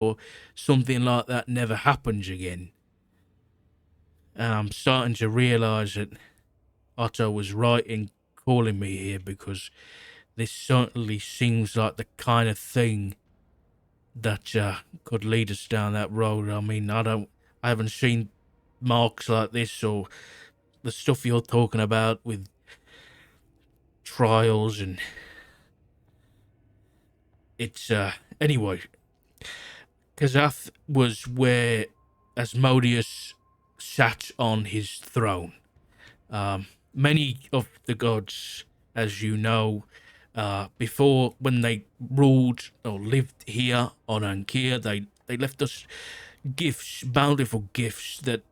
or something like that never happens again. And I'm starting to realize that Otto was right in calling me here, because this certainly seems like the kind of thing that could lead us down that road. I mean, I haven't seen marks like this, or the stuff you're talking about with trials, and it's anyway. Kazath was where Asmodeus sat on his throne. Many of the gods, as you know, before, when they ruled or lived here on Ankia, they left us gifts, bountiful gifts that,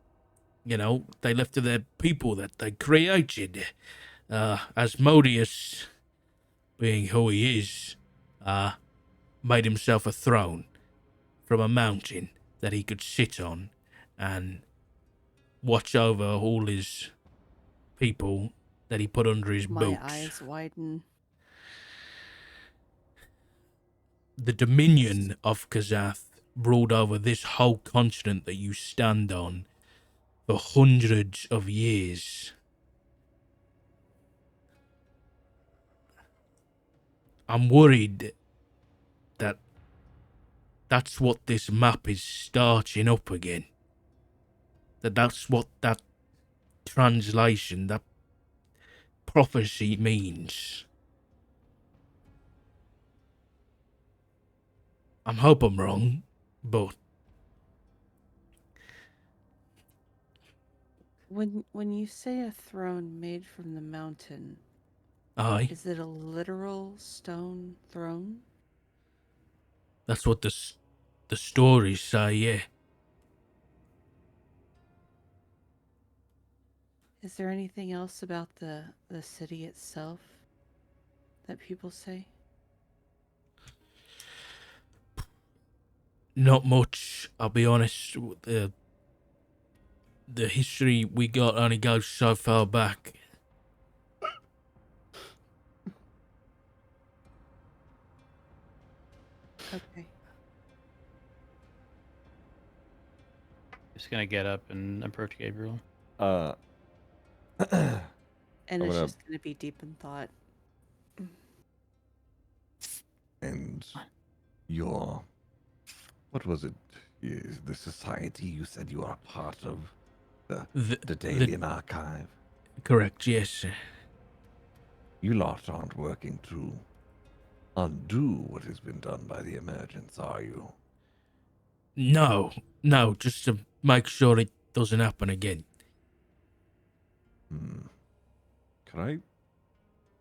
they left to their people that they created. Asmodeus, being who he is, made himself a throne from a mountain that he could sit on and watch over all his people that he put under his My boots. eyes widen. The dominion of Kazath ruled over this whole continent that you stand on for hundreds of years. I'm worried that that's what this map is starting up again. That's what that translation, that prophecy means. I hope I'm wrong, but When you say a throne made from the mountain, aye, is it a literal stone throne? that's what the stories say, yeah. Is there anything else about the city itself that people say? Not much, I'll be honest. The history we got only goes so far back. Okay. Just gonna get up and approach Gabriel. And I'm it's gonna- just going to be deep in thought. And your, what was it? The society you said you are a part of, the Dalian Archive. Correct, yes. You lot aren't working to undo what has been done by the emergence, are you? No, just to make sure it doesn't happen again. Can I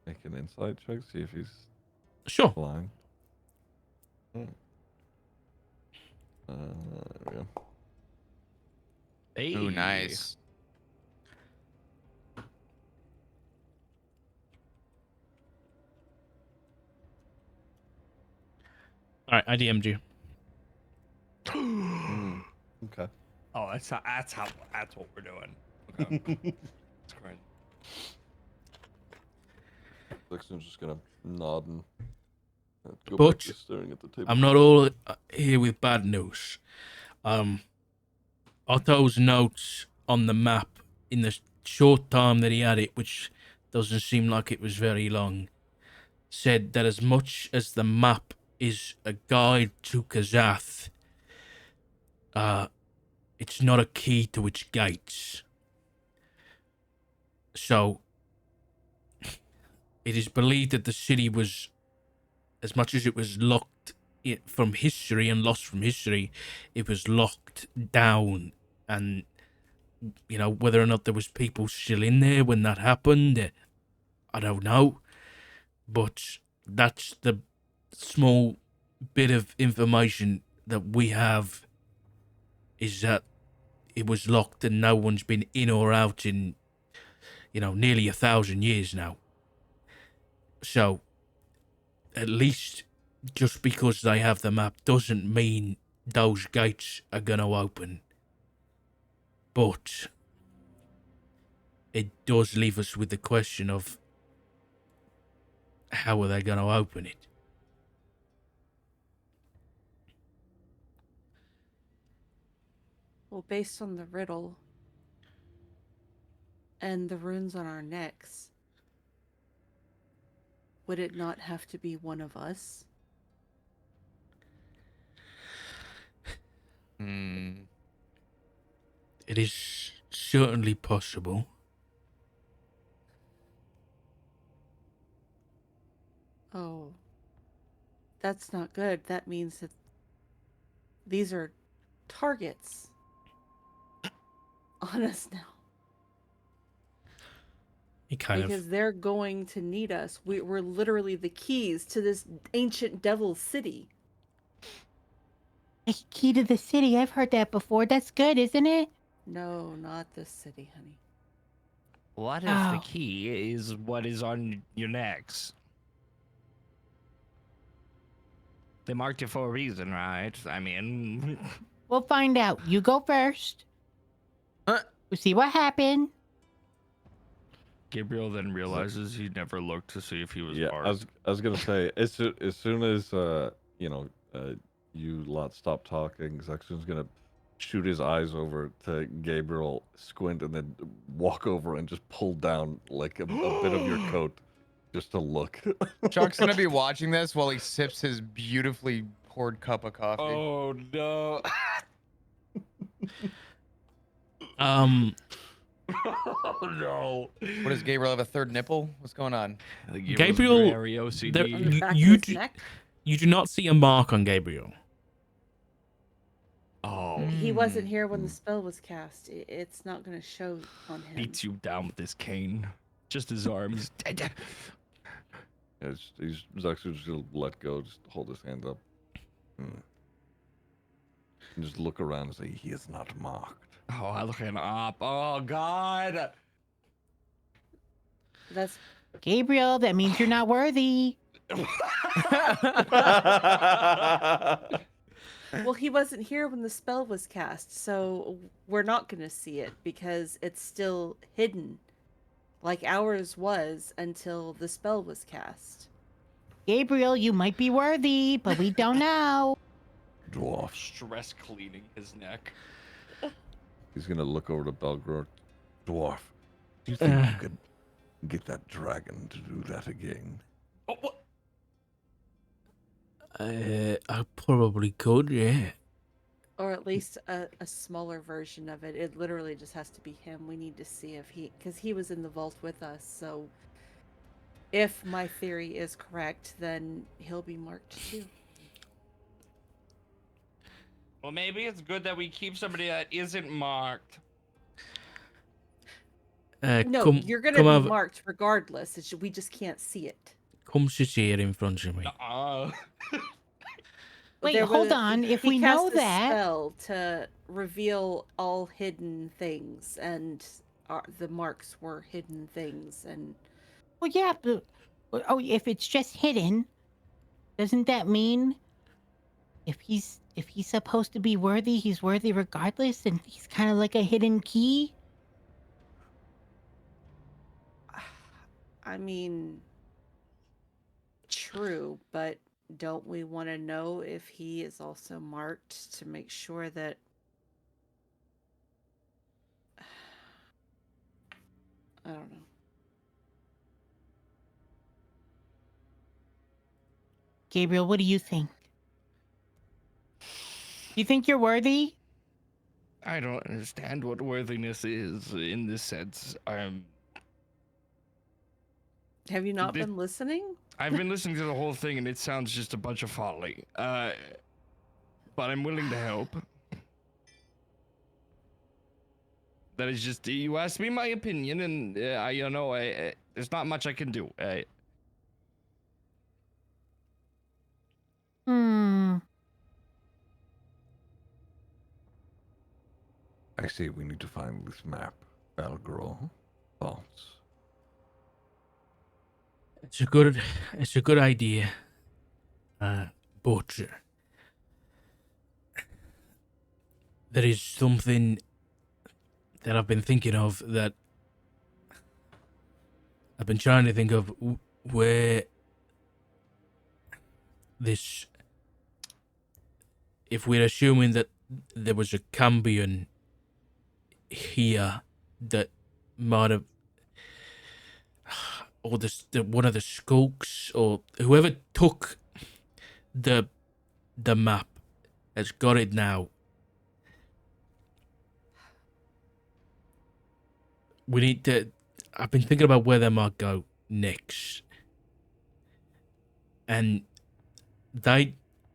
make an insight check, see if he's Sure. lying? There we go. Hey. Ooh, nice. Alright, I DM'd you. Okay. Oh, that's what we're doing. Okay. That's great. Dixon's just gonna nod and go But back to staring at the table. I'm not all here with bad news. Otto's notes on the map in the short time that he had it, which doesn't seem like it was very long, said that as much as the map is a guide to Kazath, it's not a key to its gates. So, it is believed that the city was, as much as it was locked from history and lost from history, it was locked down. And, whether or not there was people still in there when that happened, I don't know. But that's the small bit of information that we have, is that it was locked and no one's been in or out in, nearly 1,000 years now. So, at least just because they have the map doesn't mean those gates are going to open. But it does leave us with the question of, how are they going to open it? Well, based on the riddle and the runes on our necks, would it not have to be one of us? Hmm. It is certainly possible. Oh, that's not good. That means that these are targets on us now. He kind Because of they're going to need us. We're literally the keys to this ancient devil city. A key to the city. I've heard that before. That's good, isn't it? No, not this city, honey. What if the Oh. key is what is on your necks? They marked it for a reason, right? I mean, We'll find out. You go first. We'll see what happened. Gabriel then realizes he never looked to see if he was Yeah, marked. I was gonna say as soon as you lot stop talking, Zexon's gonna shoot his eyes over to Gabriel, squint, and then walk over and just pull down like a bit of your coat, just to look. Chuck's gonna be watching this while he sips his beautifully poured cup of coffee. Oh no! Oh no! What does Gabriel have a third nipple? What's going on? Gabriel, very On the OCD. back you of his do- neck? you do not see a mark on Gabriel. Oh, He wasn't Hmm. here when the spell was cast. It's not going to show on him. beats you down with his cane. Just his arm. He's dead. Zexon's just gonna let go, just hold his hand up, and just look around and say he is not marked. Oh, I look up. Oh God! That's Gabriel, that means you're not worthy. well, he wasn't here when the spell was cast, so we're not going to see it because it's still hidden, like ours was until the spell was cast. Gabriel, you might be worthy, but we don't know. Dwarf. Stress cleaning his neck. He's gonna look over to Belgror. Dwarf, do you think you could get that dragon to do that again? Oh, what? I probably could, yeah. Or at least a smaller version of it. It literally just has to be him. We need to see if because he was in the vault with us, so if my theory is correct, then he'll be marked too. Well, maybe it's good that we keep somebody that isn't marked. No, you're gonna be marked regardless. We just can't see it. Come sit here in front of me. Wait, There hold was on. If he we cast know a that, spell to reveal all hidden things, and the marks were hidden things, and well, yeah. But, if it's just hidden, doesn't that mean if he's supposed to be worthy, he's worthy regardless, and he's kind of like a hidden key? I mean, true, but don't we want to know if he is also marked to make sure that I don't know. Gabriel, what do you think? You think you're worthy? I don't understand what worthiness is in this sense. Have you not been listening? I've been listening to the whole thing and it sounds just a bunch of folly. But I'm willing to help. That is just, you asked me my opinion and there's not much I can do. I say we need to find this map, Belgror. Thoughts? It's a good idea. But there is something that I've been thinking of that I've been trying to think of where this, if we're assuming that there was a Cambion here that might have, or one of the skulks, or whoever took the map has got it now. We need to. I've been thinking about where they might go next, and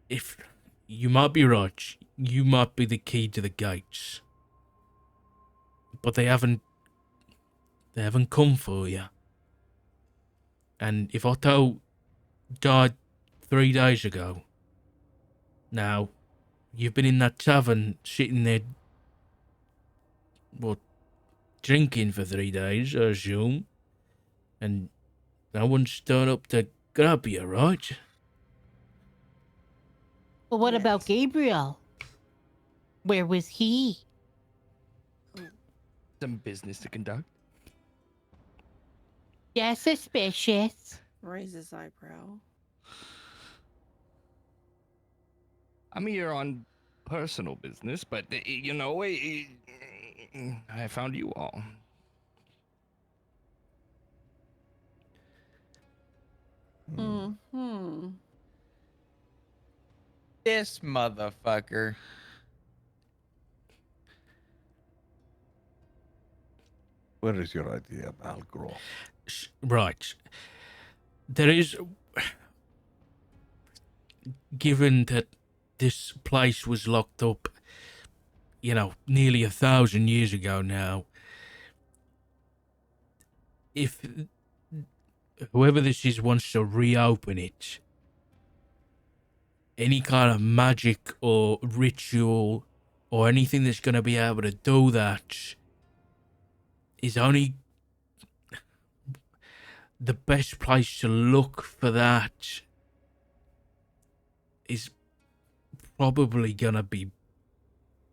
if you might be right, you might be the key to the gates, but they haven't come for you. And if Otto died 3 days ago, now you've been in that tavern sitting there, what, drinking for 3 days, I assume, and no one's turned up to grab you, right? Well, what about Yes. Gabriel? Where was he? Some business to conduct. Yeah, suspicious. Raise his eyebrow. I'm here on personal business, but you know, I found you all. Hmm. This motherfucker. Where is your idea, Balgro? Right. There is, given that this place was locked up, nearly 1,000 years ago now, if whoever this is wants to reopen it, any kind of magic or ritual or anything that's going to be able to do that is only the best place to look for that is probably going to be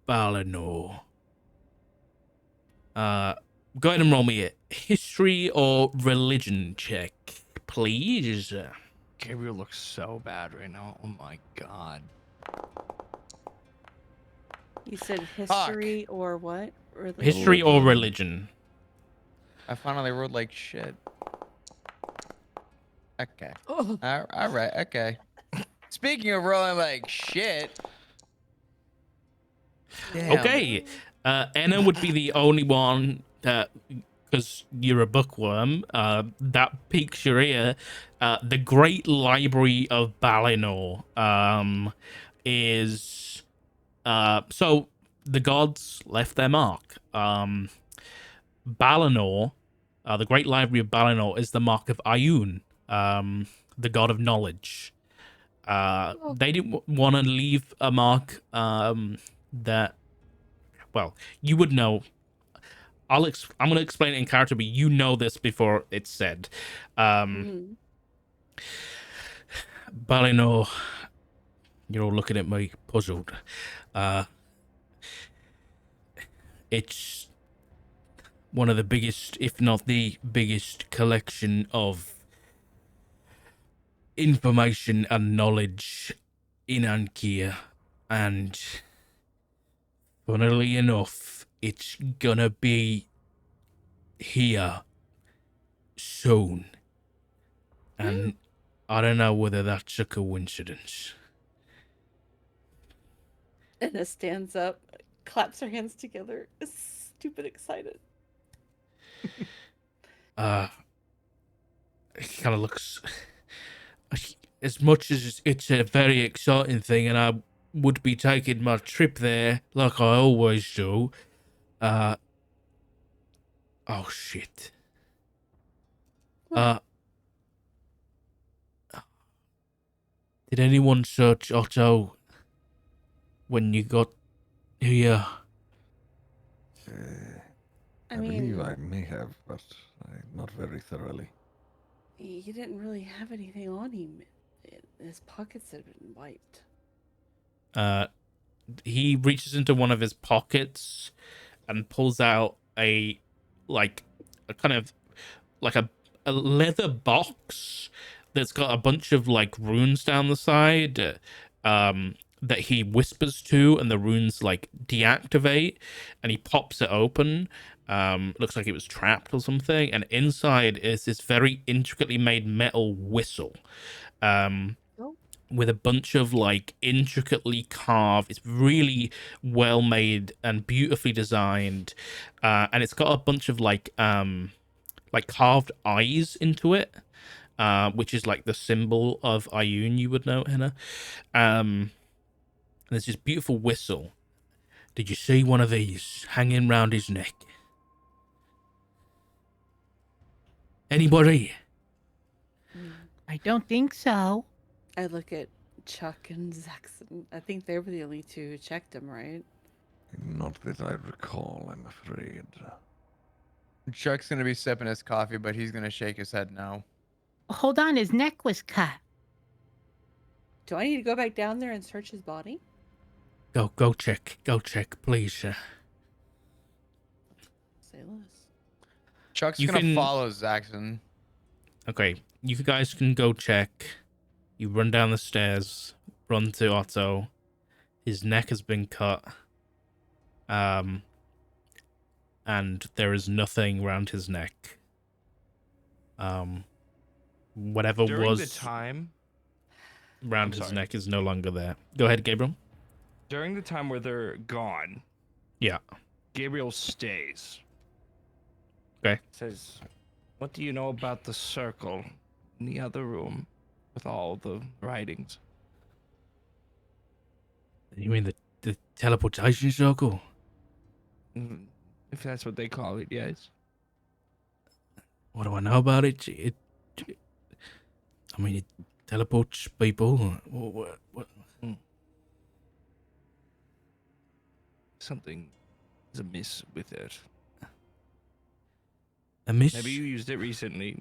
Balinor. Go ahead and roll me a history or religion check, please. Gabriel looks so bad right now. Oh my god. You said history or what? History or religion. I finally rolled like shit. Okay. Oh. All right. Okay. Speaking of rolling like shit. Damn. Okay. Anna would be the only one that, because you're a bookworm, that piques your ear. The Great Library of Balinor is... so the gods left their mark. Balinor, the Great Library of Balinor is the mark of Ayun, the god of knowledge. They didn't want to leave a mark that, well, you would know. I'm going to explain it in character, but you know this before it's said. Mhm. Balinor, you're all looking at me puzzled. It's one of the biggest, if not the biggest, collection of information and knowledge in Ankia, and funnily enough, it's gonna be here soon, and I don't know whether that's a coincidence. Anna stands up, claps her hands together, is stupid excited. It kind of looks, as much as it's a very exciting thing, and I would be taking my trip there like I always do. Oh shit. Did anyone search Otto when you got here? I mean, believe I may have, but not very thoroughly. he didn't really have anything on him. His pockets had been wiped. He reaches into one of his pockets and pulls out a kind of like a leather box that's got a bunch of like runes down the side. that he whispers to, and the runes like deactivate, and he pops it open. Looks like it was trapped or something, and inside is this very intricately made metal whistle. Um, Oh. with a bunch of like intricately carved, it's really well made and beautifully designed, and it's got a bunch of like carved eyes into it, which is like the symbol of Ayun, you would know, Henna. There's this beautiful whistle. Did you see one of these hanging round his neck? Anybody? I don't think so. I look at Chuck and Zaxxon. I think they were the only two who checked him, right? Not that I recall, I'm afraid. Chuck's gonna be sipping his coffee, but he's gonna shake his head no. Hold on, his neck was cut. Do I need to go back down there and search his body? Go check, please. Say less. Chuck's You gonna can- follow Zaxxon. Okay, you guys can go check. You run down the stairs, run to Otto. His neck has been cut. And there is nothing around his neck. Whatever During was the time, around I'm his sorry. neck is no longer there. Go ahead, Gabriel. during the time where they're gone, Yeah. Gabriel stays. Okay. Says, "What do you know about the circle in the other room with all the writings?" You mean the teleportation circle? If that's what they call it, yes. What do I know about it? I mean, it teleports people. What? Something is amiss with it. A miss? Maybe you used it recently.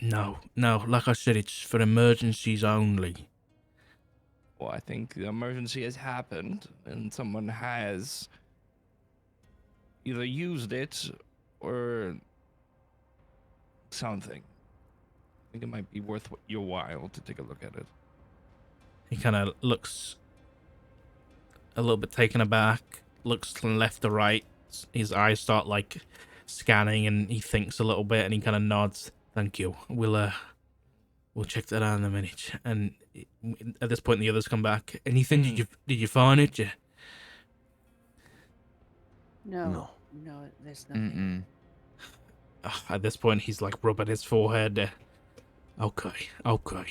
No. Like I said, it's for emergencies only. Well, I think the emergency has happened, and someone has either used it or something. I think it might be worth your while to take a look at it. He kind of looks a little bit taken aback, looks from left to right. His eyes start like scanning, and he thinks a little bit, and he kind of nods. Thank you. We'll check that out in a minute. And at this point, the others come back. Anything? Did you find it? No, there's nothing. Mm-mm. At this point, he's like rubbing his forehead. Okay. Okay.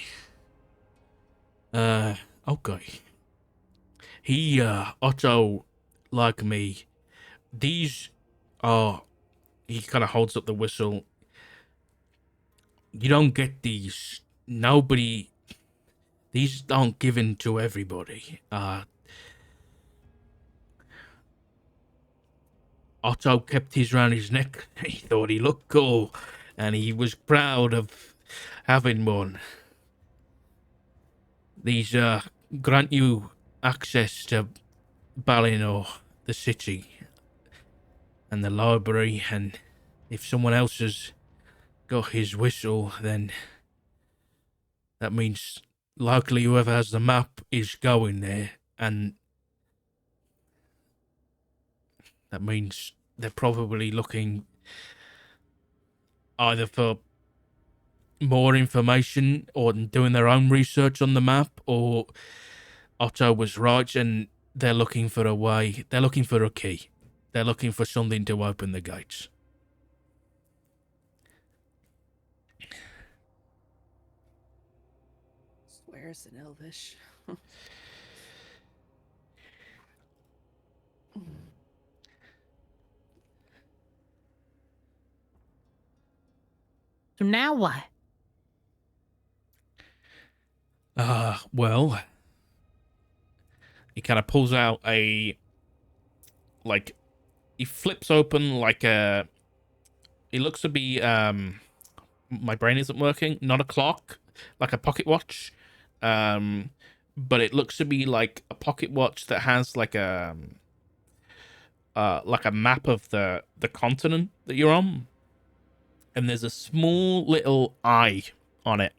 He, Otto, like me, these are, he kind of holds up the whistle. You don't get these. Nobody, these aren't given to everybody. Otto kept his round his neck. He thought he looked cool, and he was proud of having one. These grant you access to Balinor, the city, and the library, and if someone else has got his whistle, then that means likely whoever has the map is going there, and that means they're probably looking either for more information or doing their own research on the map, or Otto was right and they're looking for a way. They're looking for a key. They're looking for something to open the gates. Swears in Elvish. So now what? Well, he kind of pulls out he flips open like a, it looks to be, my brain isn't working, not a clock, like a pocket watch, but it looks to be like a pocket watch that has like a map of the continent that you're on, and there's a small little eye on it,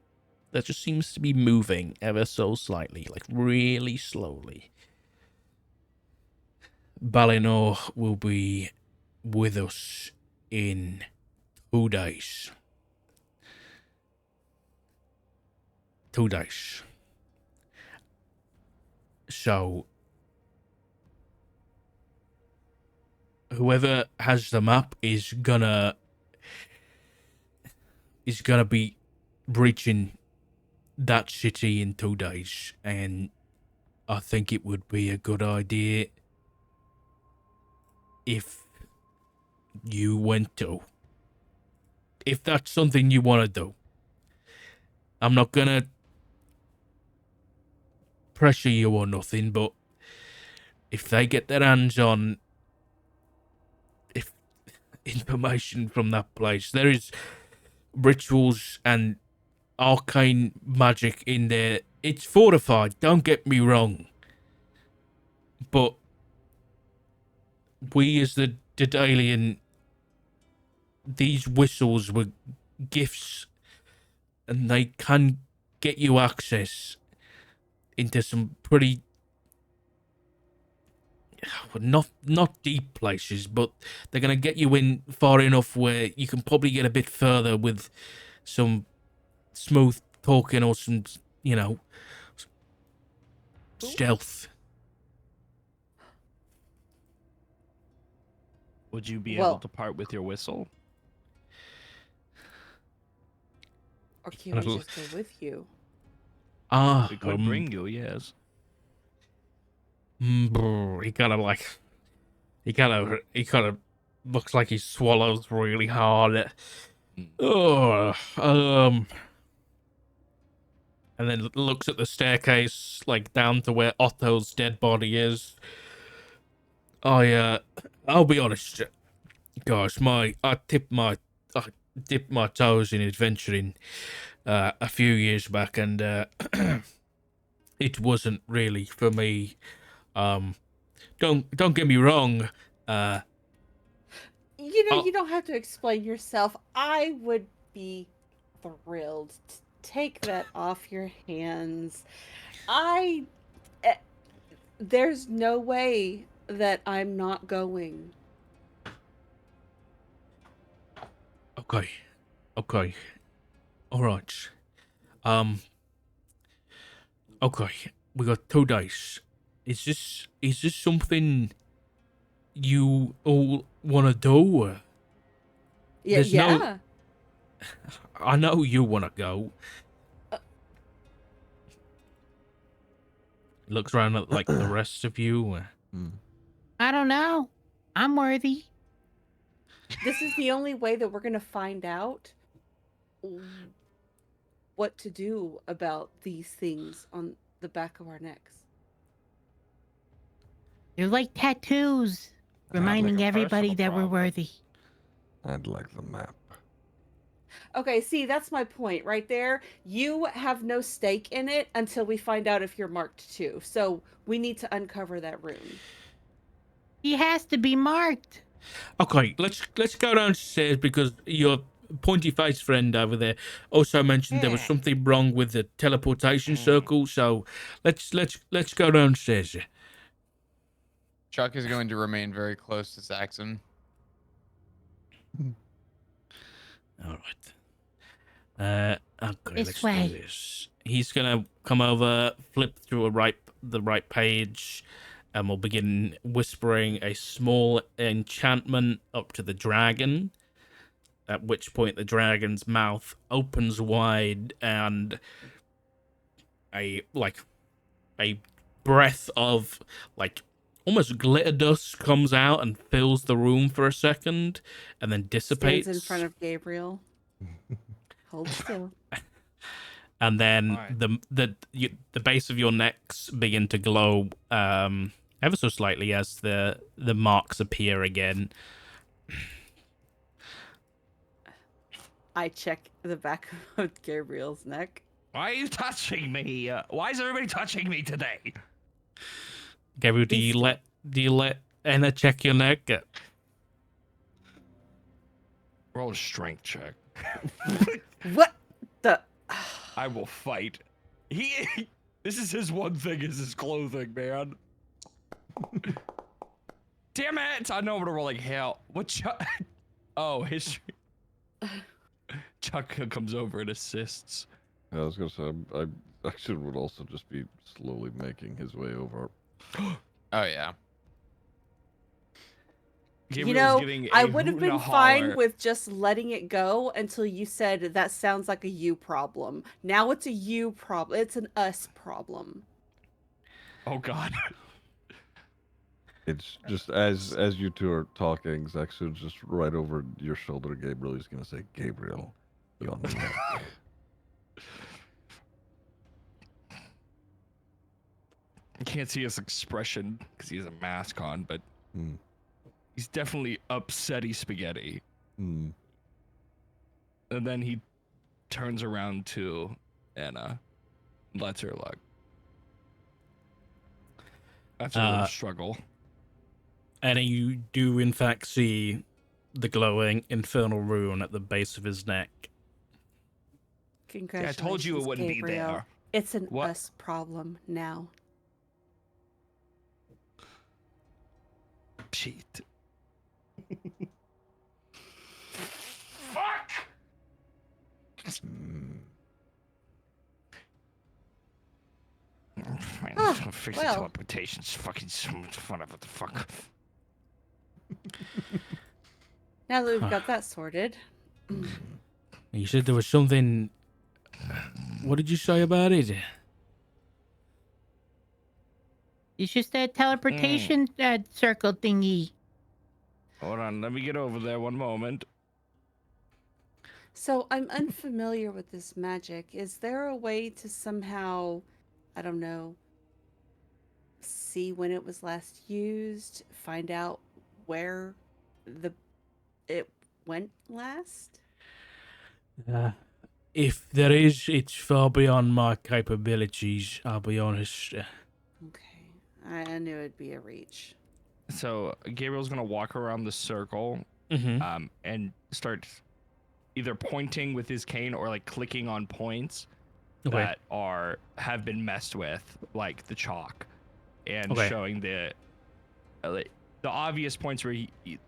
that just seems to be moving ever so slightly, like really slowly. Balinor will be with us in 2 days. 2 days. So, whoever has the map is gonna be reaching that city in 2 days, and I think it would be a good idea if you went to. If that's something you want to do. I'm not gonna pressure you or nothing, but if they get their hands on information from that place, there is rituals and arcane magic in there. It's fortified, don't get me wrong, but we as the Daedalian, these whistles were gifts, and they can get you access into some pretty not deep places, but they're gonna get you in far enough where you can probably get a bit further with some smooth talking or some, stealth. Would you be Well- able to part with your whistle? Or can we It'll- just go with you? We could bring you, yes. He kind of looks like he swallows really hard. And then looks at the staircase, like down to where Otto's dead body is. I'll be honest, guys. I dipped my toes in adventuring a few years back, and it wasn't really for me. Don't get me wrong. You don't have to explain yourself. I would be thrilled to take that off your hands. There's no way that I'm not going. Okay. All right. Okay. We got 2 days. Is this something you all want to do? Yeah, There's no- yeah. I know you want to go. Looks around at like the rest of you. I don't know. I'm worthy. This is the only way that we're going to find out what to do about these things on the back of our necks. They're like tattoos, reminding like a everybody personal that we're problem. worthy. I'd like the map. Okay, see, that's my point right there. You have no stake in it until we find out if you're marked too. So we need to uncover that room. He has to be marked. Okay, let's go downstairs because your pointy faced friend over there also mentioned there was something wrong with the teleportation circle. So let's go downstairs. Chuck is going to remain very close to Saxon. All right. Okay, This let's way. do this. He's gonna come over, flip through the right page, and we'll begin whispering a small enchantment up to the dragon. At which point the dragon's mouth opens wide and a breath of almost glitter dust comes out and fills the room for a second and then dissipates. Stands in front of Gabriel. Hold still. And then Alright. the base of your necks begin to glow ever so slightly as the marks appear again. I check the back of Gabriel's neck. Why are you touching me? Why is everybody touching me today? Gabriel, do you let Anna check your neck? Roll a strength check. What the? I will fight. This is his one thing, is his clothing, man. Damn it! I know I'm gonna roll like hell. What Chuck? Oh, history. Chuck comes over and assists. Yeah, I was gonna say, Action would also just be slowly making his way over. Oh yeah. Gabriel's giving I a would have hoot and been a fine holler. with just letting it go until you said that sounds like a you problem. Now it's a you problem. It's an us problem. Oh God. It's just as you two are talking, Zaxxon's just right over your shoulder. Gabriel, he's gonna say, "Gabriel, your neck." I can't see his expression because he has a mask on, but Hmm. he's definitely upsetty spaghetti. Hmm. And then he turns around to Anna and lets her look. After a little struggle. And you do, in fact, see the glowing infernal rune at the base of his neck. Yeah, I Congratulations, told you it wouldn't be Gabriel. there. It's an What? us problem now. Shit. Fuck! Hmm. Man, Ah, I'm gonna fix the well. teleportation's fucking so much fun. What the fuck? Now that we've got that sorted. You said there was something. What did you say about it? It's just a teleportation circle thingy. Hold on, let me get over there one moment. So I'm unfamiliar with this magic. Is there a way to somehow, I don't know, see when it was last used, find out where it went last? If there is, it's far beyond my capabilities, I'll be honest. Okay. I knew it'd be a reach. So Gabriel's gonna walk around the circle, Mm-hmm. and start either pointing with his cane or like clicking on points Okay. that have been messed with, like the chalk, and Okay. showing the obvious points where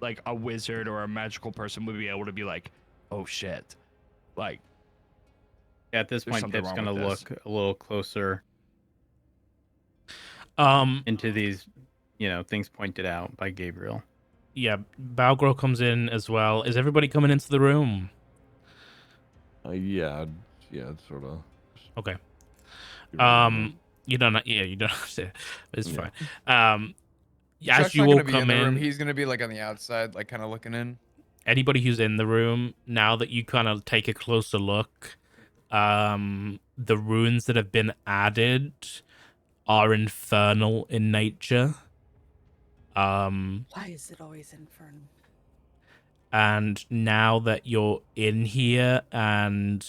like a wizard or a magical person would be able to be like, oh shit, like. At this There's point, something Pip's wrong gonna with this. look a little closer Um. into these, things pointed out by Gabriel. Yeah. Balgro comes in as well. Is everybody coming into the room? Yeah, it's sort of. Okay. Um. You don't. Yeah. You don't have to. It's Yeah. fine. As Chuck's you not all gonna be in come the room. in, He's gonna be like on the outside, like kind of looking in. anybody who's in the room, now that you kind of take a closer look, the runes that have been added are infernal in nature. Why is it always infernal? And now that you're in here and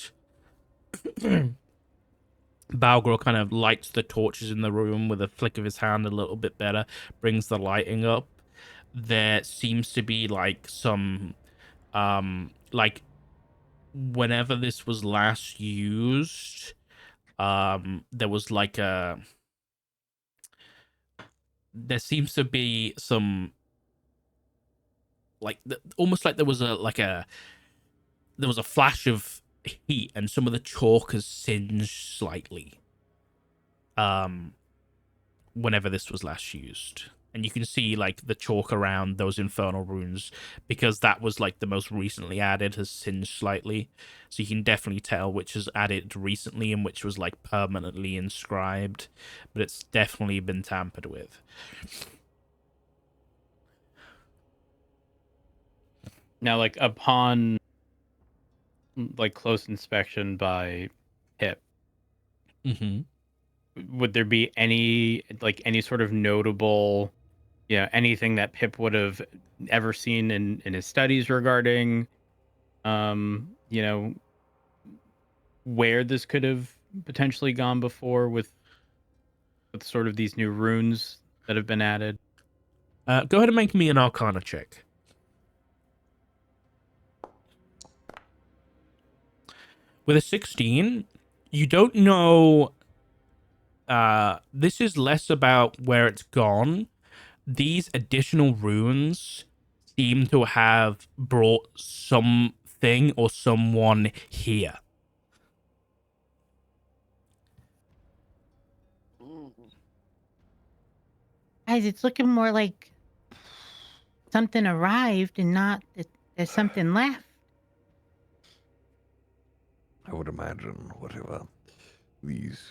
Balgro kind of lights the torches in the room with a flick of his hand a little bit better, brings the lighting up, there seems to be like some like whenever this was last used, there was like there seems to be some like almost like there was a flash of heat and some of the chalk has singed slightly whenever this was last used, and you can see like the chalk around those infernal runes because that was like the most recently added has singed slightly, so you can definitely tell which was added recently and which was like permanently inscribed, but it's definitely been tampered with. Now, like upon like close inspection by Pip, Mm-hmm. would there be any sort of notable, anything that Pip would have ever seen in his studies regarding, where this could have potentially gone before with sort of these new runes that have been added? Go ahead and make me an Arcana check. With a 16, You don't know. This is less about where it's gone. These additional runes seem to have brought something or someone here. Guys, it's looking more like something arrived and not that there's something left. I would imagine whatever these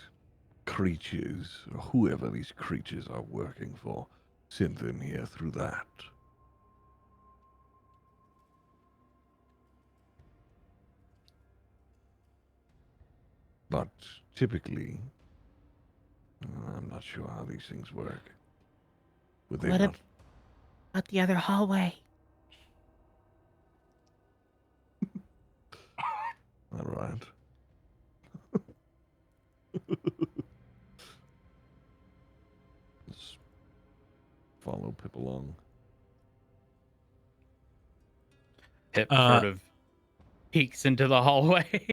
creatures, or whoever these creatures are working for, sent them here through that. But typically, I'm not sure how these things work. Would they What not? about the other hallway? All right. Let's follow Pip along. Pip sort of peeks into the hallway.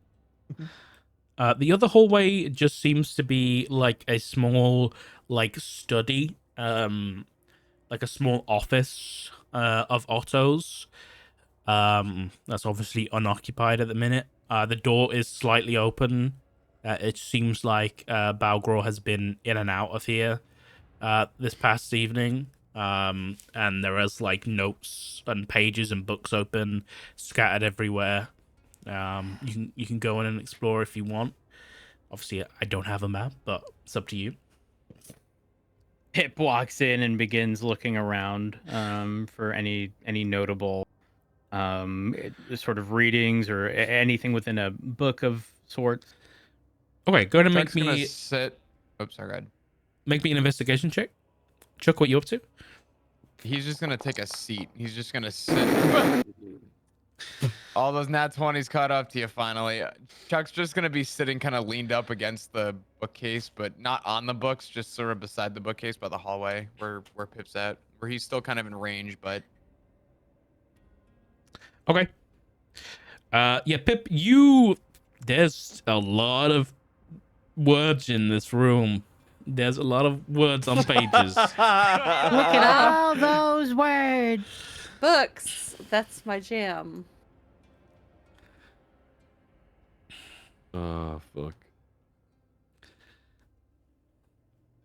The other hallway just seems to be like a small, like study, like a small office of Otto's. That's obviously unoccupied at the minute. The door is slightly open. It seems like Balgro has been in and out of here this past evening. And there is like notes and pages and books open, scattered everywhere. You can go in and explore if you want. Obviously, I don't have a map, but it's up to you. Pip walks in and begins looking around for any notable sort of readings or anything within a book of sorts. Okay, go ahead and Chuck's make gonna me sit. Oops, sorry, go ahead. an investigation check. Chuck, what you up to? He's just gonna take a seat. He's just gonna sit. All those nat 20s caught up to you finally. Chuck's just gonna be sitting kind of leaned up against the bookcase, but not on the books, just sort of beside the bookcase by the hallway where Pip's at, where he's still kind of in range, but Okay. Yeah, Pip, there's a lot of words in this room. There's a lot of words on pages. Look at all those words. Books. That's my jam. Fuck.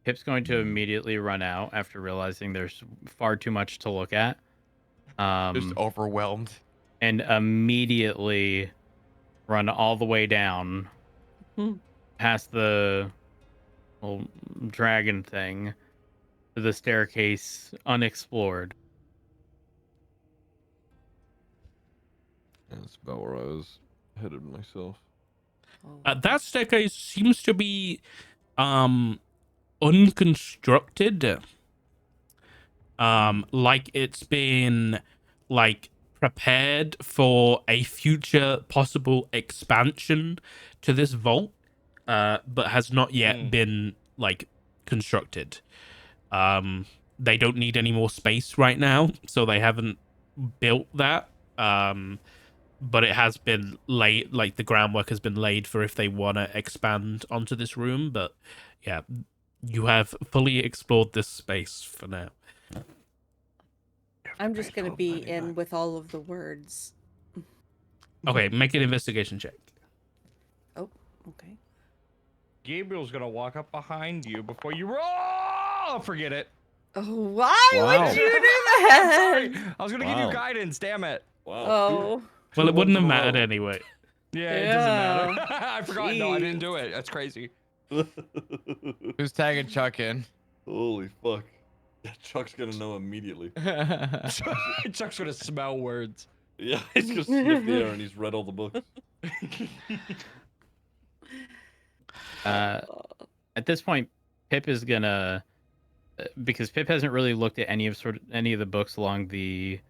Pip's going to immediately run out after realizing there's far too much to look at. just overwhelmed. And immediately run all the way down past the little dragon thing to the staircase unexplored. That's about where I was headed myself. That staircase seems to be unconstructed. Like it's been like prepared for a future possible expansion to this vault, but has not yet been like constructed. They don't need any more space right now, so they haven't built that. But it has been laid, like the groundwork has been laid for if they want to expand onto this room. But yeah, you have fully explored this space for now. I'm just gonna be in with all of the words. Okay, make an investigation check. Oh, okay. Gabriel's gonna walk up behind you before you roll. Forget it. Oh, why Wow. would you do I'm that? sorry. I was gonna give Wow. you guidance. Damn it. Wow. Oh, Well, it wouldn't have mattered anyway. Yeah, it doesn't matter. I forgot. No, I didn't do it. That's crazy. Who's tagging Chuck in? Holy fuck. Chuck's gonna know immediately. Chuck's gonna smell words. Yeah, he's just sniffed the air and he's read all the books. At this point, Pip is gonna, because Pip hasn't really looked at any of the books along the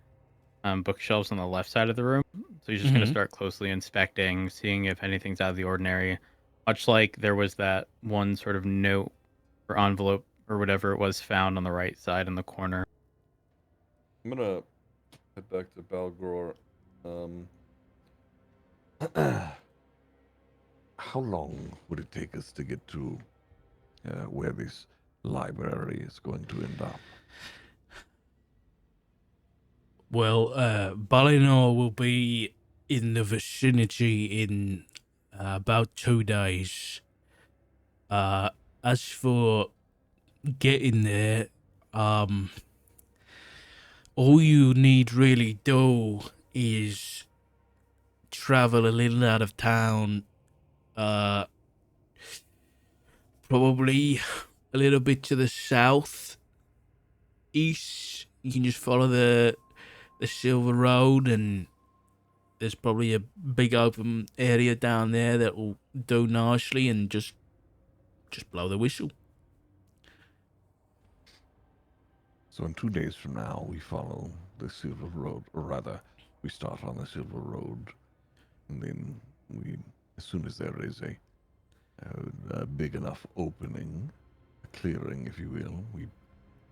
bookshelves on the left side of the room. So he's just gonna start closely inspecting, seeing if anything's out of the ordinary. Much like there was that one sort of note or envelope or whatever it was found on the right side in the corner. I'm gonna head back to Balgror. how long would it take us to get to where this library is going to end up? Well, Balinor will be in the vicinity in about 2 days. As for getting there, all you need really do is travel a little out of town, probably a little bit to the south east. You can just follow the Silver Road, and there's probably a big open area down there that will do nicely, and just blow the whistle. So in 2 days from now, we follow the Silver Road, or rather, we start on the Silver Road, and then as soon as there is a big enough opening, a clearing, if you will, we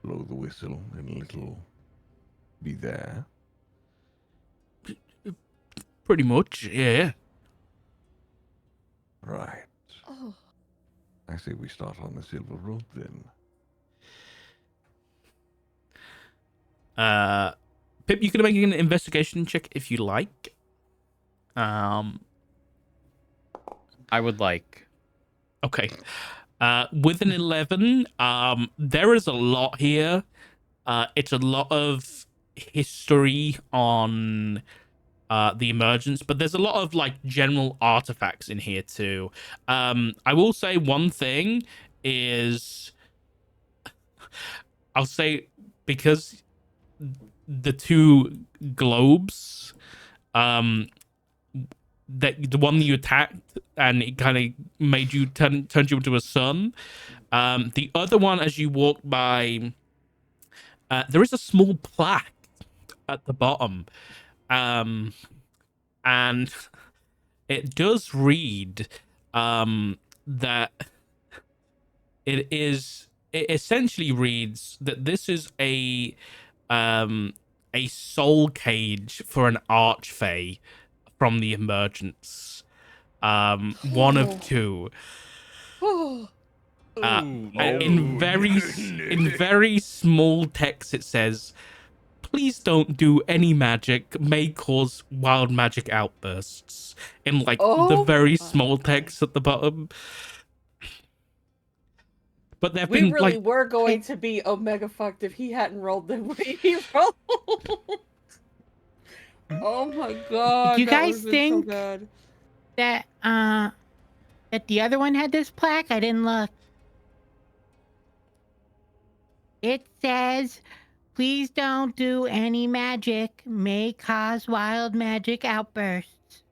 blow the whistle, and it'll be there. Pretty much, yeah. Right. Oh. I say we start on the Silver Road then. Pip, you can make an investigation check if you like. I would like. Okay. With an 11, there is a lot here. It's a lot of history on the emergence, but there's a lot of like general artifacts in here too. I will say one thing is, I'll say, because the two globes, that the one you attacked and it kind of made you turned you into a sun. The other one, as you walk by, there is a small plaque at the bottom, and it does read that it essentially reads that this is a soul cage for an archfey from the emergence. One of two. Oh. In very small text it says, please don't do any magic, may cause wild magic outbursts, in like the very small text at the bottom. But they've We been really like, were going to be Omega fucked if he hadn't rolled the way he rolled. Oh my god. Do you that guys would've been think so bad. that the other one had this plaque? I didn't look. It says, please don't do any magic, may cause wild magic outbursts.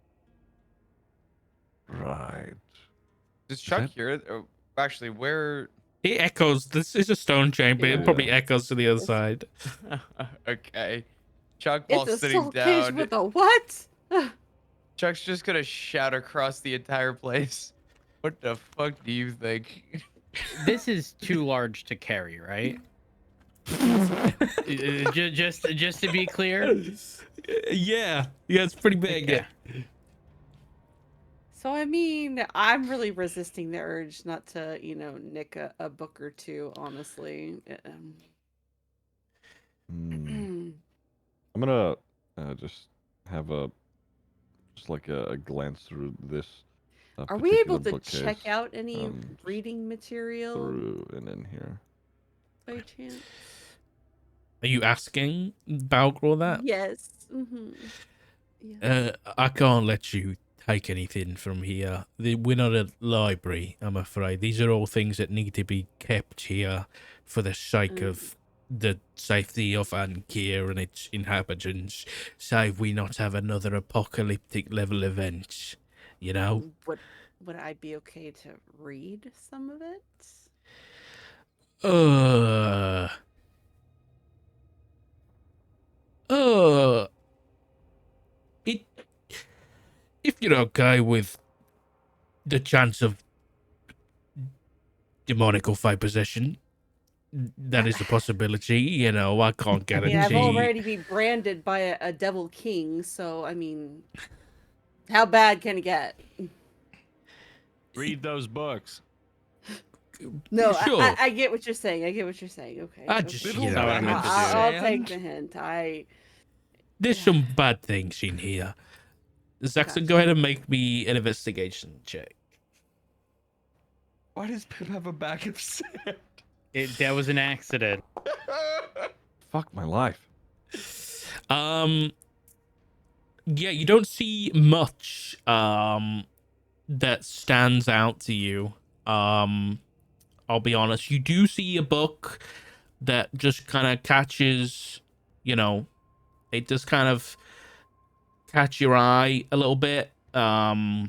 Right. Does Chuck hear it? Oh, actually, where? it echoes. This is a stone chamber. Yeah. It probably echoes to the other side. Okay. Chuck, while It's a sitting soul cage down, with a what? Chuck's just gonna shout across the entire place. What the fuck do you think? This is too large to carry, right? just to be clear. Yeah, it's pretty big. Okay. So I mean, I'm really resisting the urge not to, nick a book or two, honestly. I'm gonna just have a glance through this. Are we able particular to check bookcase, out any just reading material through and in here? by chance? Are you asking Balgor that? Yes. Yeah. I can't let you take anything from here. We're not a library, I'm afraid. These are all things that need to be kept here for the sake of the safety of Ankir and its inhabitants, save we not have another apocalyptic level event, you know? Would I be okay to read some of it? If you're okay with the chance of demonic or fey possession, that is a possibility. I can't I guarantee. mean, I've already been branded by a devil king, so I mean, how bad can it get? Read those books. No, Sure. I get what you're saying. I get what you're saying. Okay. I okay. just, Little you That's not what I know, meant to do. I'll take Sand? the hint. there's some bad things in here. Zaxxon, Gotcha. go ahead and make me an investigation check. Why does Pip have a bag of sand? That was an accident. Fuck my life. Yeah, you don't see much that stands out to you. I'll be honest. You do see a book that just kind of catches, you know, it just kind of catch your eye a little bit. What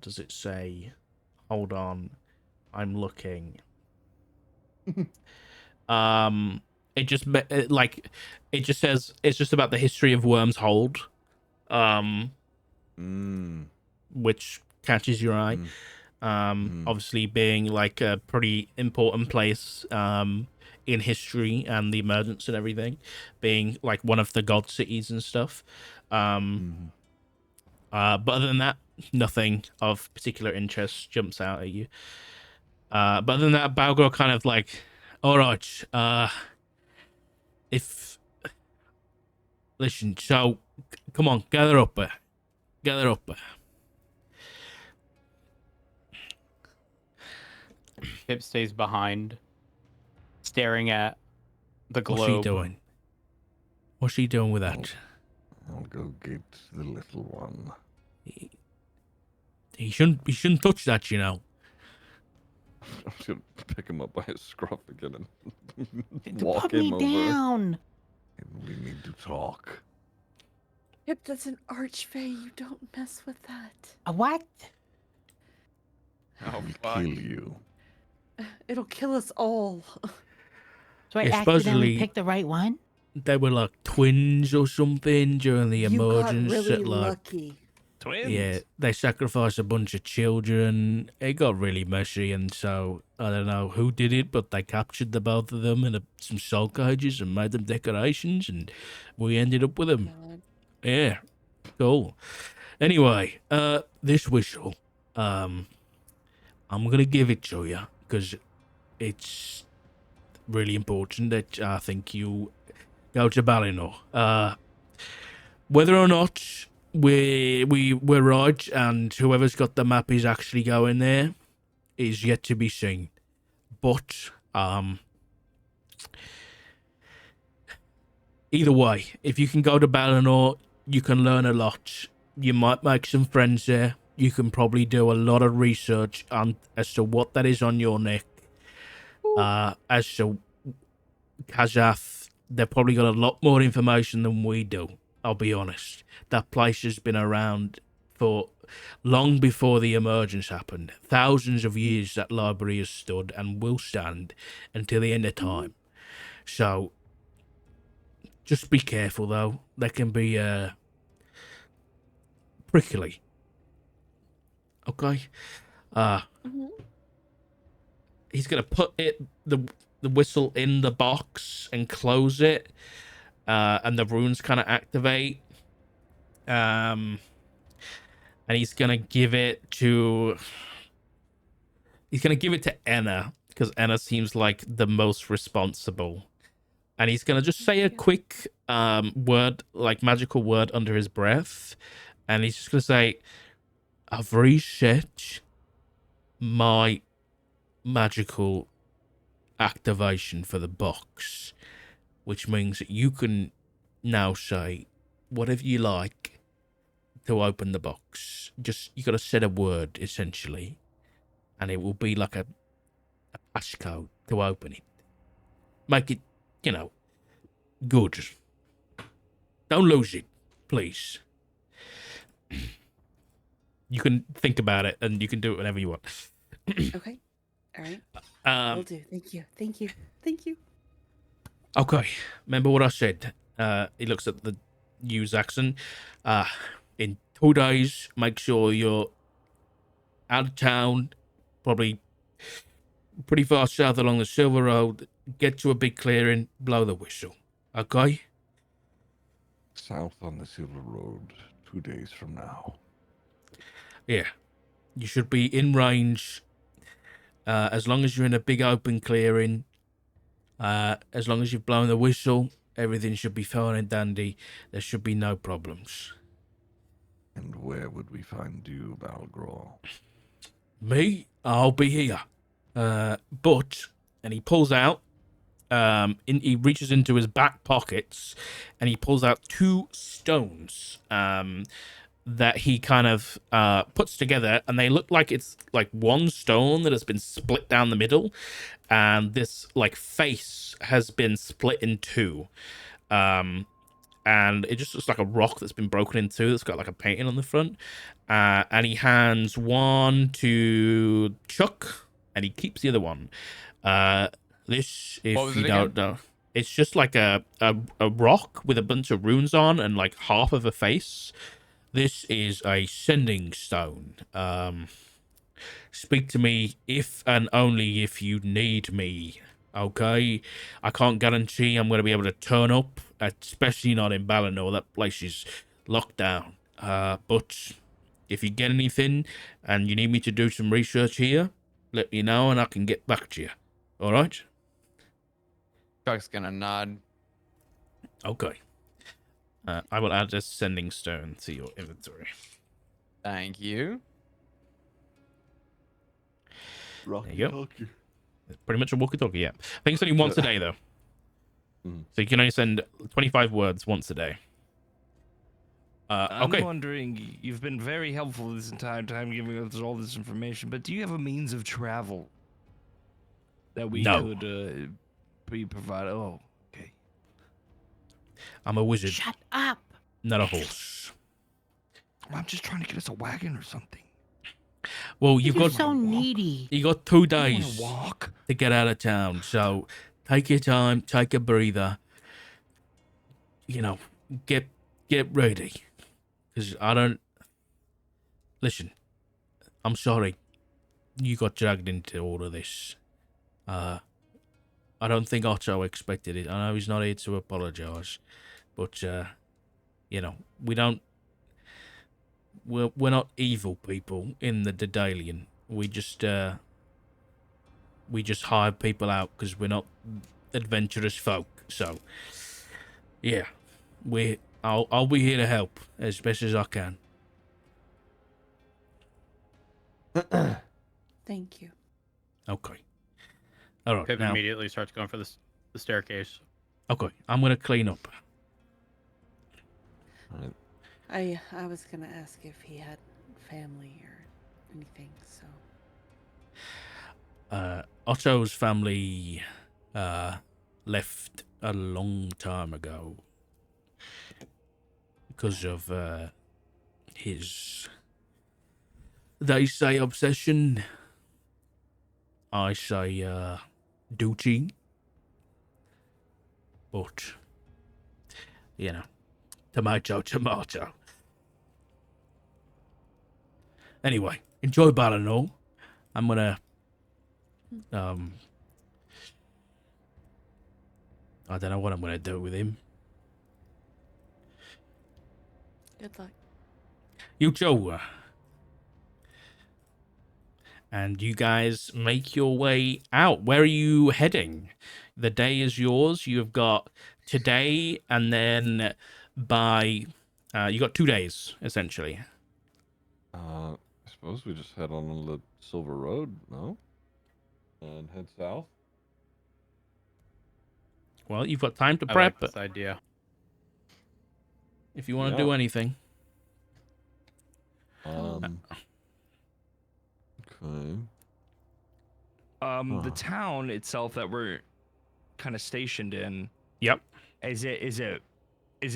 does it say? Hold on. I'm looking. It just it just says it's just about the history of Worm's Hold, which catches your eye. Obviously being like a pretty important place in history and the emergence and everything, being like one of the god cities and stuff. But other than that, nothing of particular interest jumps out at you. But other than that, Balgor kind of like, all right, listen, so come on, gather up. Pip stays behind, staring at the globe. What's she doing? What's she doing with that? I'll go get the little one. He shouldn't touch that, you know. I'm just gonna pick him up by his scruff again and Put walk me him over. down. And we need to talk. Yep, that's an archfey. You don't mess with that. A what? Oh, I will fuck. kill you. It'll kill us all. So I Yeah, accidentally supposedly- picked the right one? They were like twins or something during the You got emergence. really that, like, lucky. Twins. yeah, they sacrificed a bunch of children. It got really messy, and so I don't know who did it, but they captured the both of them in some soul cages and made them decorations, and we ended up with them. God. Yeah, cool. Anyway, this whistle, I'm gonna give it to you because it's really important that I think you go to Balinor. Whether or not we're right and whoever's got the map is actually going there is yet to be seen. But either way, if you can go to Balinor, you can learn a lot. You might make some friends there. You can probably do a lot of research on as to what that is on your neck. As to Kazath, they've probably got a lot more information than we do. I'll be honest. That place has been around for long before the emergence happened. Thousands of years that library has stood and will stand until the end of time. So, just be careful though. They can be prickly. Okay. He's gonna put the whistle in the box and close it, and the runes kind of activate. And he's gonna give it to Enna because Enna seems like the most responsible. And he's gonna just say a quick word, like magical word under his breath, and he's just gonna say, "I've reset my magical activation for the box," which means that you can now say whatever you like to open the box. Just you gotta say a word essentially, and it will be like a passcode to open it. Make it, good. Don't lose it, please. You can think about it, and you can do it whenever you want. Okay. All right. Will do. Thank you. Thank you. Thank you. Okay, remember what I said. He looks at you, Zaxxon. In 2 days, make sure you're out of town, probably pretty far south along the Silver Road. Get to a big clearing, blow the whistle. Okay? South on the Silver Road, 2 days from now. Yeah. You should be in range. As long as you're in a big open clearing, as long as you've blown the whistle, everything should be fine and dandy. There should be no problems. And where would we find you, Balgror? Me, I'll be here. But, and he pulls out, he reaches into his back pockets, and he pulls out 2 stones, that he kind of puts together, and they look like it's like one stone that has been split down the middle, and this like face has been split in 2. And it just looks like a rock that's been broken in 2 that's got like a painting on the front. And he hands one to Chuck, and he keeps the other one. This, if you don't know, it's just like a rock with a bunch of runes on and like half of a face. This is a sending stone. Speak to me if and only if you need me. Okay, I can't guarantee I'm going to be able to turn up, especially not in Balinor. That place is locked down. But if you get anything and you need me to do some research here, let me know and I can get back to you. All right? Chuck's gonna nod. Okay. I will add a sending stone to your inventory. Thank you. Rocky you go. talkie. It's pretty much a walkie-talkie, yeah. I think it's only once a day, though. So you can only send 25 words once a day. Okay. I'm wondering, you've been very helpful this entire time giving us all this information, but do you have a means of travel that we could be provided? Oh, okay. I'm a wizard, Shut up. not a horse. I'm just trying to get us a wagon or something. Well, you've You're got so needy. you got 2 I wanna days walk. to get out of town, so take your time, take a breather. You know, get ready, because I don't. Listen, I'm sorry you got dragged into all of this. I don't think Otto expected it. I know he's not here to apologize, but you know, we're not evil people in the Daedalian. We just hire people out because we're not adventurous folk. So yeah, I'll be here to help as best as I can. Thank you. Okay. All right. Pip Now, immediately starts going for the staircase. okay, I'm gonna clean up. I was gonna ask if he had family or anything, so Otto's family left a long time ago because of his, they say, obsession. I say duty. But you know, tomato. Anyway, enjoy Balinor. I'm gonna I don't know what I'm gonna do with him. good luck. You too. And you guys make your way out. Where are you heading? The day is yours. You've got today, and then by you got 2 days essentially. I suppose we just head on the Silver Road, no? And head south. Well, you've got time to I prep like this idea. if you want to do Yeah. anything. Okay. The town itself that we're kind of stationed in. Yep. Is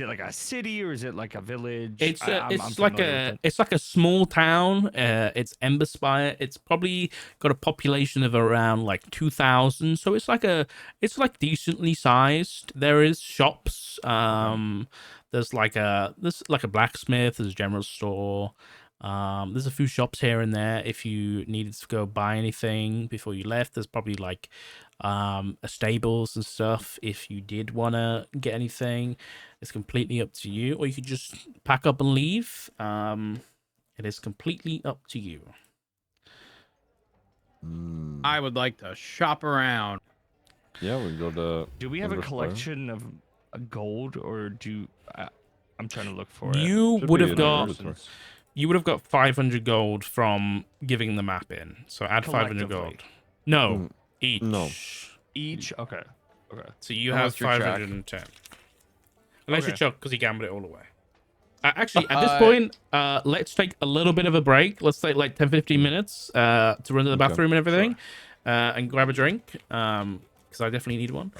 it like a city or is it like a village? It's I'm like familiar with it. it's like a small town. It's Emberspire. It's probably got a population of around like 2,000. So it's like decently sized. There is shops. There's like a blacksmith. There's a general store. There's a few shops here and there if you needed to go buy anything before you left. There's probably like a stables and stuff if you did want to get anything. It's completely up to you, or you could just pack up and leave. It is completely up to you. I would like to shop around. Yeah, we go to. Do we have a Timber Square. collection of gold, or do I'm trying to look for it? You Should would be have in your got inventory. you would have got 500 gold from giving the map in. So add 500 gold. Collectively. No, each. no. Each? Okay. Okay. So you Unless have you're Chuck. 510. Unless Okay. you're Chuck, because he gambled it all away. Actually, at this point, let's take a little bit of a break. Let's take like 10-15 minutes to run to the Okay, bathroom and everything, and grab a drink. Because I definitely need one.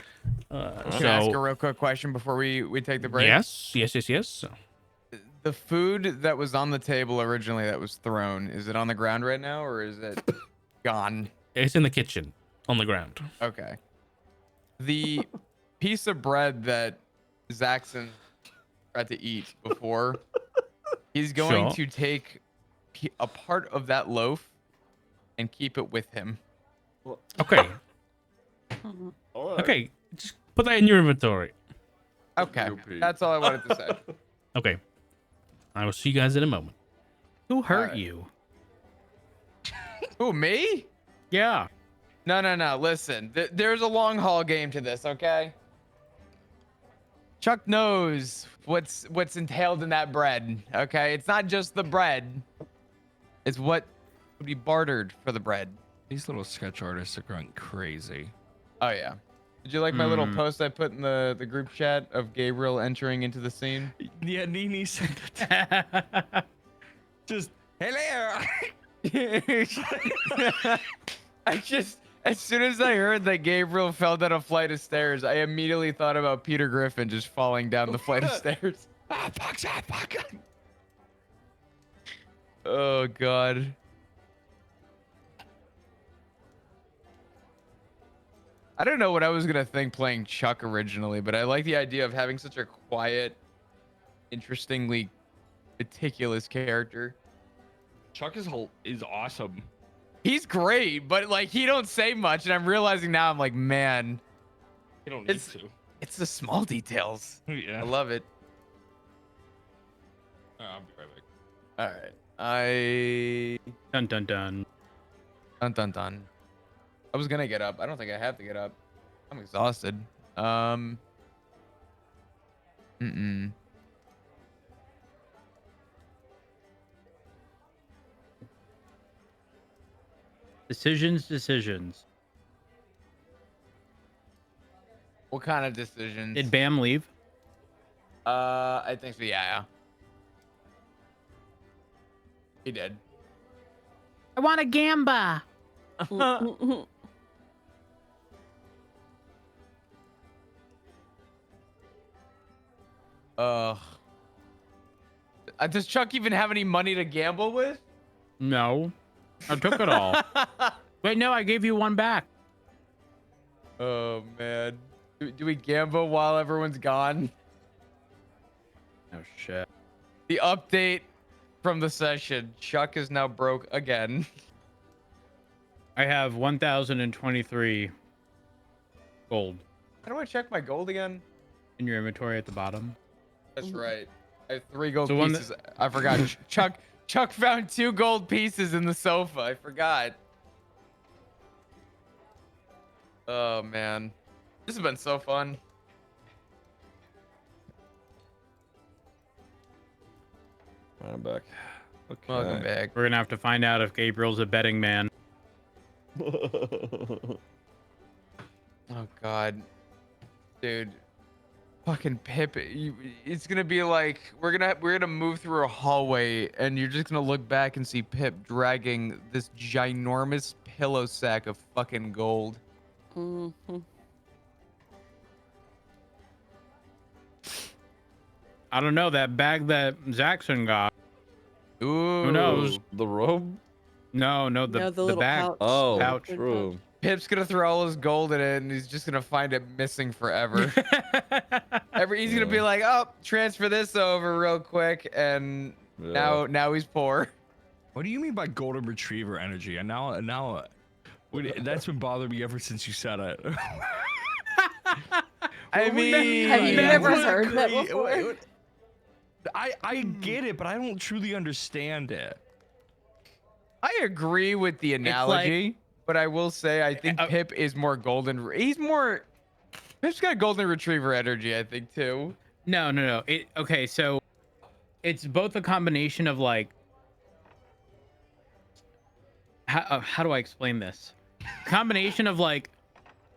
Can I ask a So real quick question before we take the break? yes. The food that was on the table originally that was thrown, is it on the ground right now or is it gone? It's in the kitchen on the ground. Okay. The piece of bread that Zaxxon tried to eat before, he's going to take a part of that loaf and keep it with him. Okay. All right. Okay. Just put that in your inventory. Okay. GOP. That's all I wanted to say. Okay. I will see you guys in a moment. Who hurt Alright. you? Who, me? Yeah. No. Listen, there's a long haul game to this, okay? Chuck knows what's entailed in that bread, okay? It's not just the bread. It's what would be bartered for the bread. These little sketch artists are going crazy. Oh, yeah. Did you like my little post I put in the group chat of Gabriel entering into the scene? Yeah, Nini said that. Just, hello. As soon as I heard that Gabriel fell down a flight of stairs, I immediately thought about Peter Griffin just falling down the flight of stairs. Oh, God. I don't know what I was going to think playing Chuck originally, but I like the idea of having such a quiet, interestingly meticulous character. Chuck is awesome. He's great, but like he don't say much, and I'm realizing now I'm like, man, You don't need It's- to. it's the small details. Yeah. I love it. I'll be right back. All right. I Dun dun dun. dun. I was gonna get up. I don't think I have to get up. I'm exhausted. Decisions. What kind of decisions? Did Bam leave? I think so. Yeah. He did. I want a gamba. Does Chuck even have any money to gamble with? No. I took it all. Wait, no, I gave you one back. Oh man. Do we gamble while everyone's gone? Oh shit. The update from the session. Chuck is now broke again. I have 1,023 gold How do I check my gold again? in your inventory at the bottom. That's right. I have 3 gold So one pieces. I forgot. Chuck found 2 gold pieces in the sofa. I forgot. Oh man. This has been so fun. I'm back. Okay. Welcome back. We're gonna have to find out if Gabriel's a betting man. Oh god. Dude. Fucking Pip, it's gonna be like we're gonna move through a hallway and you're just gonna look back and see Pip dragging this ginormous pillow sack of fucking gold. Mhm. I don't know, that bag that Zaxxon got. Ooh. Who knows? The robe? No, No, the little bag. pouch. Oh, Pouch. true. Pip's gonna throw all his gold in it and he's just gonna find it missing forever. He's gonna be like, oh, transfer this over real quick, and now he's poor. What do you mean by golden retriever energy? And now, that's been bothering me ever since you said it. I mean, Have you never What? heard that Wait, before? wait. I get it, but I don't truly understand it. I agree with the analogy. but I will say I think Pip is more golden. Pip's got golden retriever energy, I think too. No. Okay, so it's both a combination of like how do I explain this? Combination of like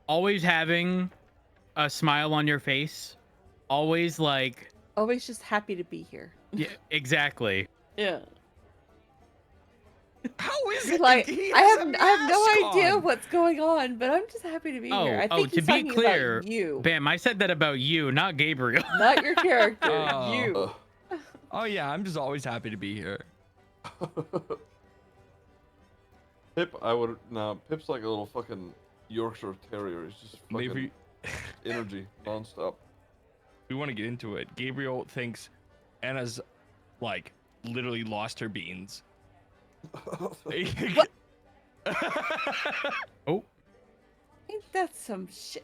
always having a smile on your face, always like Always just happy to be here. yeah, exactly. Yeah. How is it? Like he I has have a no mask idea on? what's going on, but I'm just happy to be here. I think To he's be talking clear, about you, Bam, I said that about you, not Gabriel. not your character. Oh. You. Oh yeah, I'm just always happy to be here. Pip, Pip's like a little fucking Yorkshire Terrier. He's just fucking Maybe energy nonstop. we want to get into it. Gabriel thinks Anna's like literally lost her beans. What? Oh, I think that's some shit.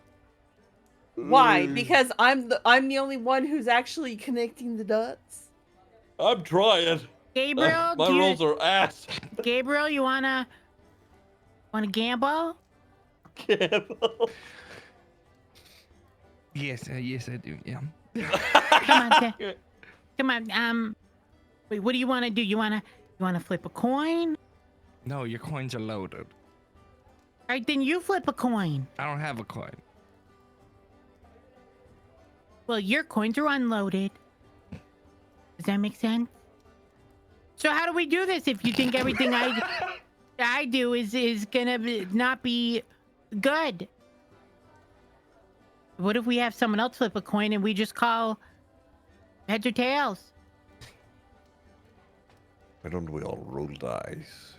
Why? Because I'm the only one who's actually connecting the dots. I'm trying. Gabriel, My rolls are ass. Gabriel, you wanna gamble? Campbell. Yes, yes, I do. Yeah. Come on, come on. Wait, what do you want to do? You wanna flip a coin? No, your coins are loaded. All right, then you flip a coin. I don't have a coin. Well, your coins are unloaded. Does that make sense? So how do we do this if you think everything I do is gonna not be good? What if we have someone else flip a coin and we just call heads or tails? Why don't we all roll dice?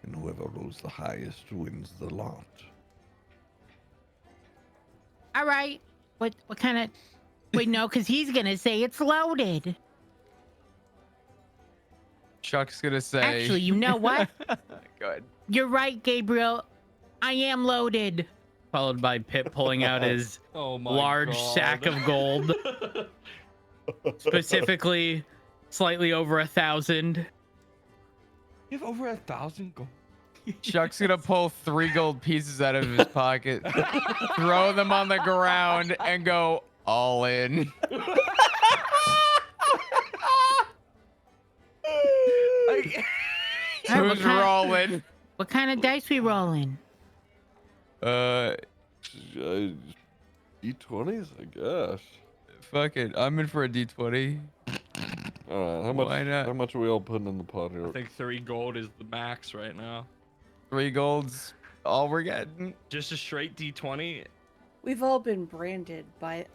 And whoever rolls the highest wins the lot. All right. What kind of... Wait, no, because he's gonna say it's loaded. Chuck's gonna say. Actually, you know what? Good. You're right, Gabriel. I am loaded. followed by Pip pulling out his Oh my large God. sack of gold, specifically slightly over 1,000. You have over 1,000 gold. Chuck's gonna pull 3 gold pieces out of his pocket, throw them on the ground, and go all in. Who's rolling? What kind of dice we rolling? D20s, I guess. Fuck it. I'm in for a D20. All right, how much? Why not? How much are we all putting in the pot here? I think 3 gold is the max right now. 3 golds, all we're getting. Just a straight D20. We've all been branded by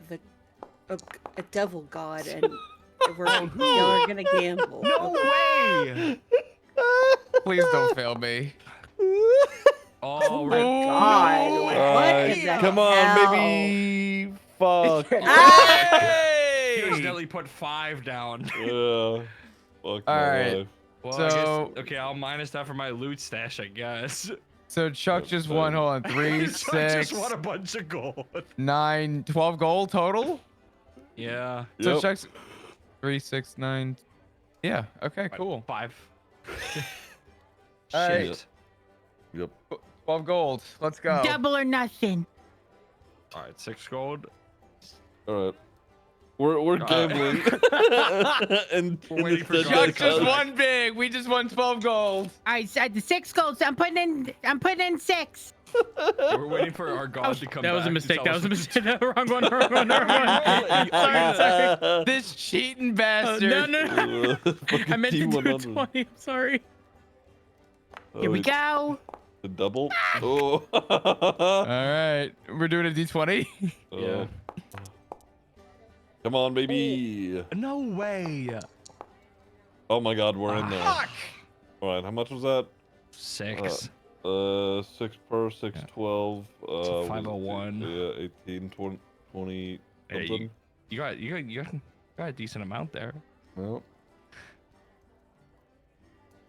a devil god, and y'all are gonna gamble. No way! Please don't fail me. Oh my my God! No What way. in the Come on, hell? baby. Fuck. He Hey! accidentally put 5 down. Yeah. Fuck All my right. life. Well, So- I guess, okay, I'll minus that for my loot stash, I guess. So Chuck just won. Hold on. 3, So 6, I just won a bunch of gold. 9, 12 gold total. Yeah. So Yep. Chuck's 3, 6, 9. Yeah. Okay. Cool. 5. All right. Shit. Yep. 12 gold. Let's go. Double or nothing. All right, 6 gold. All right. We're gambling. And We're waiting for instead God to Chuck come just back. won big. We just won 12 gold. I said the 6 golds. I'm putting in 6. We're waiting for our god to come back. That was a to mistake. tell That us was a what to mistake. Wrong one. Sorry. This cheating bastard. No. I meant to do a D100. 20. I'm sorry. Here we go. The double. Oh. All right. We're doing a D20. Yeah. Come on, baby. No way. Oh my God, we're in there. Fuck. All right, how much was that? 6. 6 per 6, 12. So what is it? 501. Yeah, 18, 20 Hey, something. you got a decent amount there. Well,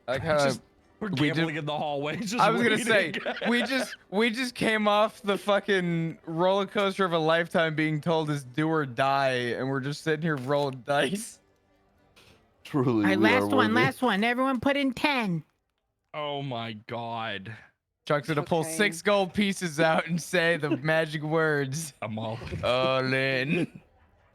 Like how We're We gambling in the hallway. Just I was gonna say waiting. we just came off the fucking roller coaster of a lifetime being told is do or die, and we're just sitting here rolling dice. truly. All right, we are last one. worthy. Everyone put in 10. Oh my god. Chuck's gonna pull Okay. 6 gold pieces out and say the magic words. I'm all. All in.